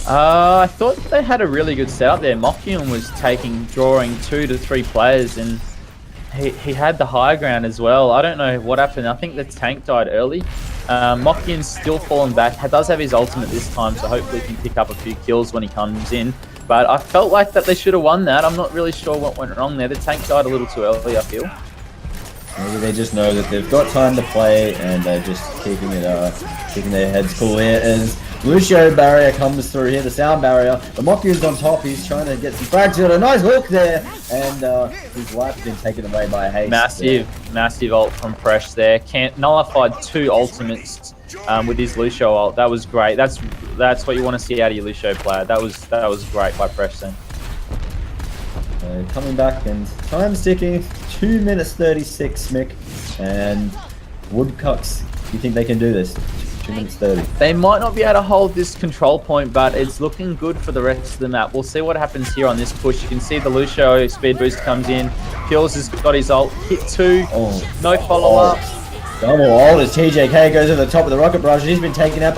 I thought they had a really good setup there. Mock-Yoon was drawing 2 to 3 players, and he had the high ground as well. I don't know what happened. I think the tank died early. Mock-Yoon's still fallen back. He does have his ultimate this time, so hopefully he can pick up a few kills when he comes in. But I felt like that they should have won that. I'm not really sure what went wrong there. The tank died a little too early, I feel. Maybe they just know that they've got time to play, and they're just keeping their heads cool here. As Lucio barrier comes through here, the sound barrier. The Mock-Yoon's on top. He's trying to get some frags. A nice hook there, and his life's been taken away by haste. Massive ult from Presh there. Nullified 2 ultimates with his Lucio ult. That was great. That's what you want to see out of your Lucio player. That was great by Presh then. Coming back, and time's ticking. 2 minutes 36, Mick. And Woodcucks, you think they can do this? 2 minutes 30. They might not be able to hold this control point, but it's looking good for the rest of the map. We'll see what happens here on this push. You can see the Lucio speed boost comes in. Kills has got his ult. Hit 2. No follow-up. Double ult as TJK goes to the top of the rocket barrage. He's been taken out.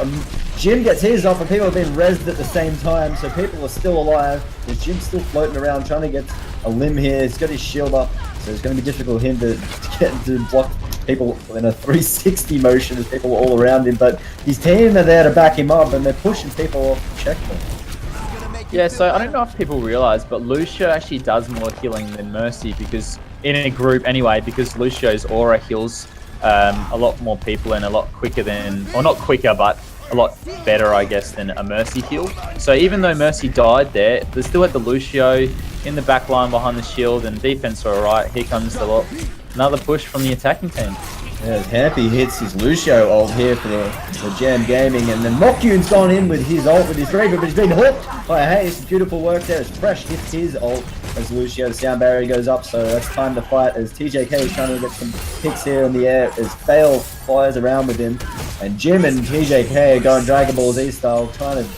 Jim gets his off, and people have been rezzed at the same time, so people are still alive. There's Jim still floating around, trying to get a limb here. He's got his shield up, so it's going to be difficult for him to get to block people in a 360 motion as people are all around him. But his team are there to back him up, and they're pushing people off the checkpoint. Yeah, so I don't know if people realize, but Lucio actually does more healing than Mercy, because in a group anyway, because Lucio's aura heals a lot more people and a lot quicker than, or not quicker, but a lot better, I guess, than a Mercy heal. So even though Mercy died there, they still had the Lucio in the back line behind the shield, and defense are alright. Here comes the lot. Another push from the attacking team. Yeah, Happy hits his Lucio ult here for the Jam Gaming, and then Mokyun's gone in with his ult with his Reaver, but he's been hooked by Hayes. Beautiful work there as Fresh hits his ult as Lucio's sound barrier goes up, so that's time to fight as TJK is trying to get some picks here in the air as Fail flies around with him, and Jim and TJK are going Dragon Ball Z style, trying to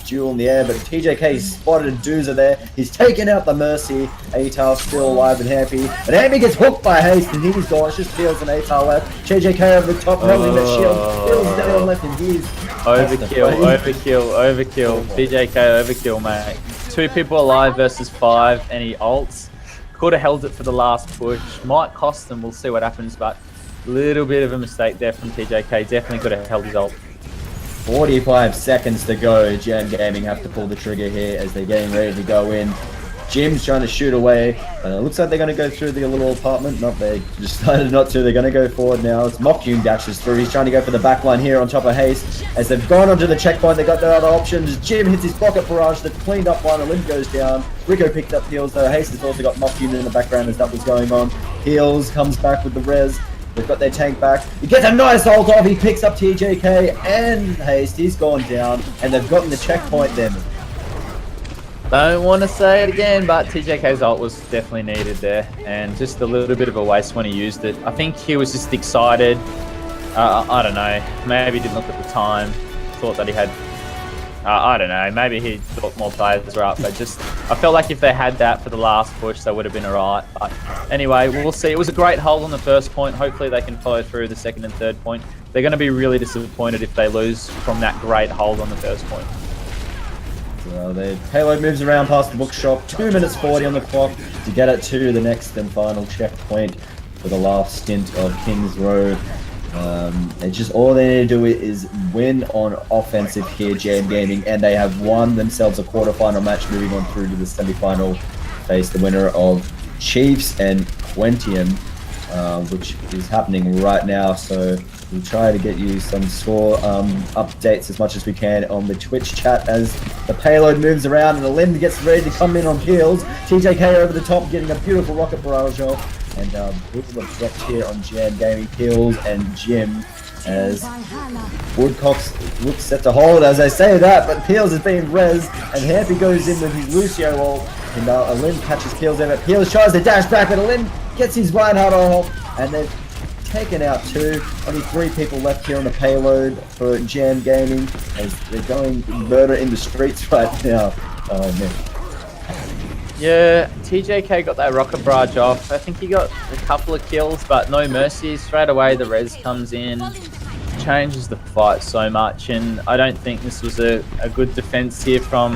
duel in the air, but TJK spotted Doozer there. He's taken out the Mercy. Atar still alive and happy, but Amy gets hooked by Haste, and he's gone. It's just Fields and Atar left. TJK over the top, holding that shield. Fields down left, and he's overkill. TJK overkill, mate. 2 people alive versus 5. Any ults? Could have held it for the last push. Might cost them. We'll see what happens, but a little bit of a mistake there from TJK. Definitely could have held his ult. 45 seconds to go. Jam Gaming have to pull the trigger here as they're getting ready to go in. Jim's trying to shoot away. It looks like they're going to go through the little apartment. Not they decided not to. They're going to go forward now. It's Mokyun dashes through. He's trying to go for the back line here on top of Haste. As they've gone onto the checkpoint, they've got their other options. Jim hits his pocket barrage. They've cleaned up one. A limb goes down. Rico picked up heals though. Haste has also got Mokyun in the background as that was going on. Heals comes back with the res. They've got their tank back. He gets a nice ult off. He picks up TJK and Haste. He's gone down, and they've gotten the checkpoint then. Don't want to say it again, but TJK's ult was definitely needed there, and just a little bit of a waste when he used it. I think he was just excited. I don't know. Maybe he didn't look at the time. Thought that he had. I don't know. Maybe he thought more players were up, but just I felt like if they had that for the last push, they would have been alright. But anyway, we'll see. It was a great hold on the first point. Hopefully, they can follow through the second and third point. They're going to be really disappointed if they lose from that great hold on the first point. Well, the payload moves around past the bookshop. 2 minutes 40 on the clock to get it to the next and final checkpoint for the last stint of Kings Row. It's just all they need to do is win on offensive here, Jam Gaming, and they have won themselves a quarterfinal match, moving on through to the semi-final. Face the winner of Chiefs and Quentium, which is happening right now. So we'll try to get you some score updates as much as we can on the Twitch chat as the payload moves around and the limb gets ready to come in on heals. TJK over the top, getting a beautiful rocket barrage off. And people have dropped here on Jam Gaming, Pills and Jim, as Woodcocks looks set to hold as I say that, but Peels is being res, and Happy goes in with his Lucio ult, and a limb catches Peels in it. Peels tries to dash back, but a limb gets his Reinhardt off, and they've taken out 2. Only 3 people left here on the payload for Jam Gaming, as they're going murder in the streets right now. Oh man. Yeah, TJK got that rocket barrage off. I think he got a couple of kills, but no mercy. Straight away, the res comes in, changes the fight so much, and I don't think this was a good defense here from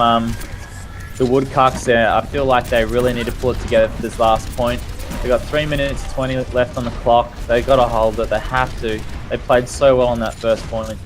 the Woodcucks there. I feel like they really need to pull it together for this last point. They got 3 minutes 20 left on the clock. They got to hold it. They have to. They played so well on that first point.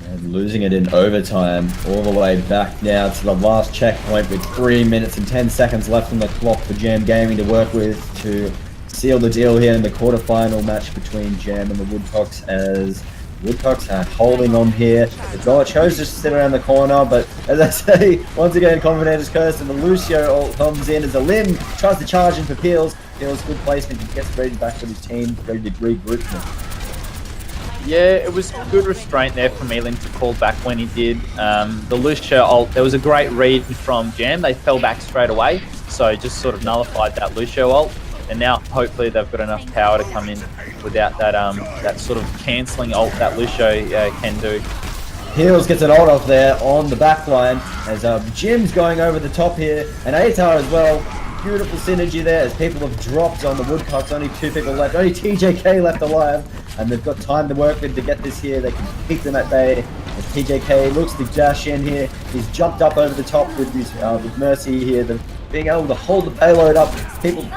And losing it in overtime, all the way back now to the last checkpoint with 3 minutes and 10 seconds left on the clock for Jam Gaming to work with to seal the deal here in the quarterfinal match between Jam and the Woodcocks, as Woodcocks are holding on here. The goal chose to sit around the corner, but as I say, once again, Confident is cursed, and the Lucio ult comes in as a limb tries to charge in for Peels. Peels, good placement, he gets ready back with his team, ready to regroup them. Yeah, it was good restraint there from Elin to call back when he did. The Lucio ult, there was a great read from Jam. They fell back straight away, so just sort of nullified that Lucio ult. and now hopefully they've got enough power to come in without that sort of cancelling ult that Lucio can do. Heels gets an ult off there on the back line as Jim's going over the top here, and Atar as well. Beautiful synergy there as people have dropped on the Woodcocks. Only 2 people left. Only TJK left alive, and they've got time to work with to get this here. They can keep them at bay. As TJK looks to dash in here. He's jumped up over the top with Mercy here. They're being able to hold the payload up. People.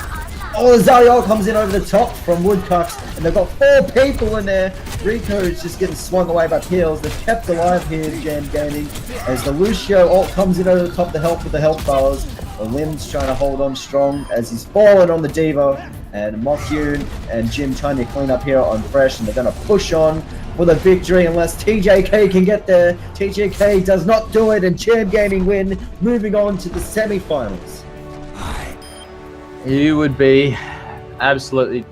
Oh, Zowie comes in over the top from Woodcocks, and they've got 4 people in there. Rico is just getting swung away by Keels. They're kept alive here, Jam Gaming, as the Lucio ult comes in over the top to help with the health bars. The Lim's trying to hold on strong as he's fallen on the Diva, and Mokyun and Jim trying to clean up here on Fresh, and they're going to push on for the victory unless TJK can get there. TJK does not do it, and Jam Gaming win, moving on to the semi-finals. You would be absolutely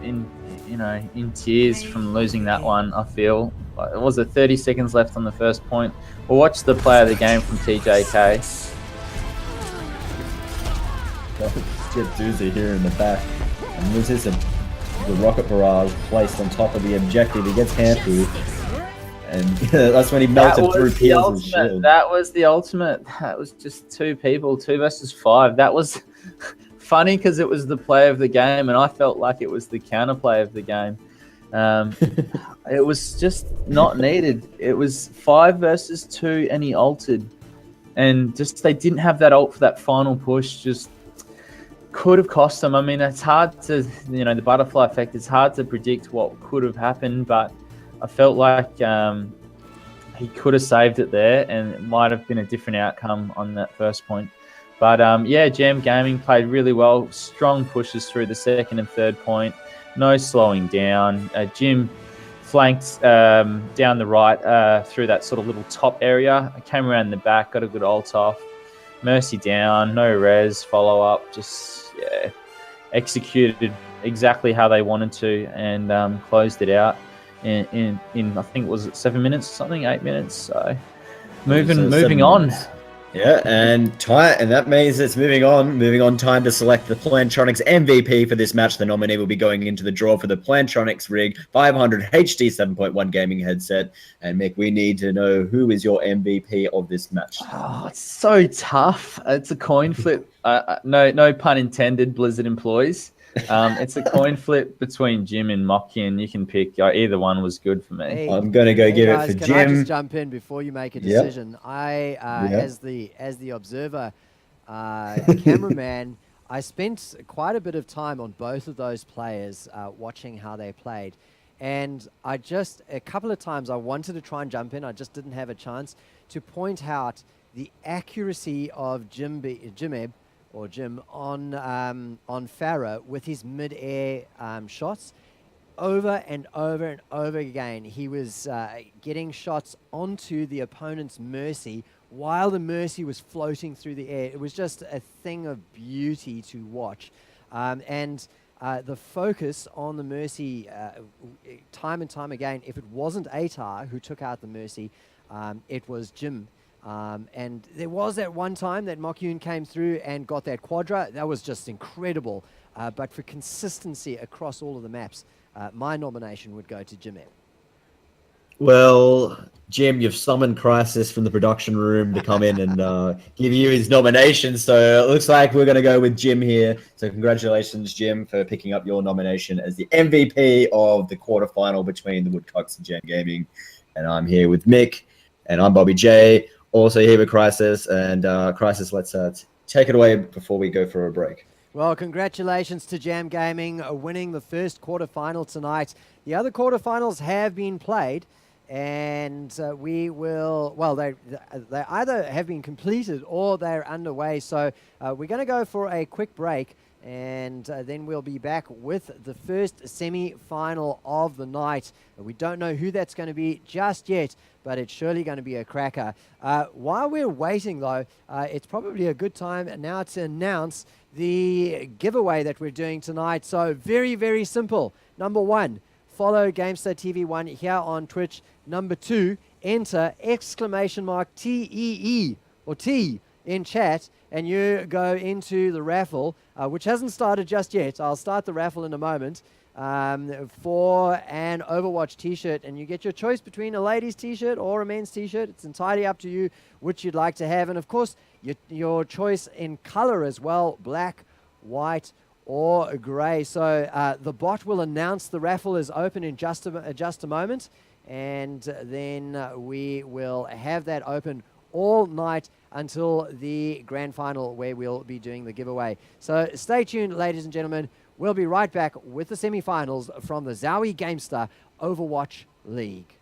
in tears from losing that one. I feel was it 30 seconds left on the first point. We'll watch the play of the game from TJK. Get Doozy here in the back, and this is the rocket barrage placed on top of the objective. He gets Hampu, and that's when he melted through Peels' shield. That was the ultimate. That was just 2 people, 2 versus 5. That was funny because it was the play of the game, and I felt like it was the counterplay of the game. It was just not needed. It was 5 versus 2, and he ulted, and just they didn't have that ult for that final push. Just could have cost them. I mean, it's hard to, the butterfly effect, it's hard to predict what could have happened, but I felt like he could have saved it there, and it might have been a different outcome on that first point. But yeah, Jam Gaming played really well. Strong pushes through the second and third point. No slowing down. Jim flanked down the right through that sort of little top area. Came around the back, got a good ult off. Mercy down, no res, follow up, just executed exactly how they wanted to, and closed it out in I think it was 7 minutes or something, 8 minutes. So moving on. Yeah, and that means it's moving on. Time to select the Plantronics MVP for this match. The nominee will be going into the draw for the Plantronics Rig 500 HD 7.1 gaming headset. And Mick, we need to know who is your MVP of this match. Oh, it's so tough. It's a coin flip. No pun intended, Blizzard employees. It's a coin flip between Jim and Mocky, you can pick. Either one was good for me. Hey, I'm going to go give guys, it for can Jim. I just jump in before you make a decision? Yep. As the observer, cameraman, I spent quite a bit of time on both of those players watching how they played. And a couple of times I wanted to try and jump in. I just didn't have a chance to point out the accuracy of Jim on Farah with his mid-air shots. Over and over and over again, he was getting shots onto the opponent's Mercy while the Mercy was floating through the air. It was just a thing of beauty to watch. And the focus on the Mercy time and time again, if it wasn't Atar who took out the Mercy, it was Jim. And there was that one time that Mokyun came through and got that quadra. That was just incredible. But for consistency across all of the maps, my nomination would go to Jim. Well, Jim, you've summoned Crisis from the production room to come in and give you his nomination. So it looks like we're going to go with Jim here. So congratulations, Jim, for picking up your nomination as the MVP of the quarterfinal between the Woodcocks and Jam Gaming. And I'm here with Mick, and I'm BobbyJ. Also here with Crisis, and Crisis, let's take it away before we go for a break. Well, congratulations to Jam Gaming winning the first quarterfinal tonight. The other quarterfinals have been played, and we will, well, they either have been completed or they're underway. So we're going to go for a quick break, and then we'll be back with the first semi-final of the night. We don't know who that's going to be just yet, but it's surely going to be a cracker. While we're waiting, though, it's probably a good time now to announce the giveaway that we're doing tonight. So very, very simple. Number 1, follow GameStar TV1 here on Twitch. Number 2, enter !TEE or T in chat and you go into the raffle, which hasn't started just yet. I'll start the raffle in a moment. For an Overwatch t-shirt, and you get your choice between a ladies t-shirt or a men's t-shirt. It's entirely up to you which you'd like to have, and of course your choice in color as well, black, white or gray. So the bot will announce the raffle is open in just a moment, and then we will have that open all night until the grand final, where we'll be doing the giveaway. So stay tuned, ladies and gentlemen. We'll be right back with the semifinals from the Zowie GameStar Overwatch League.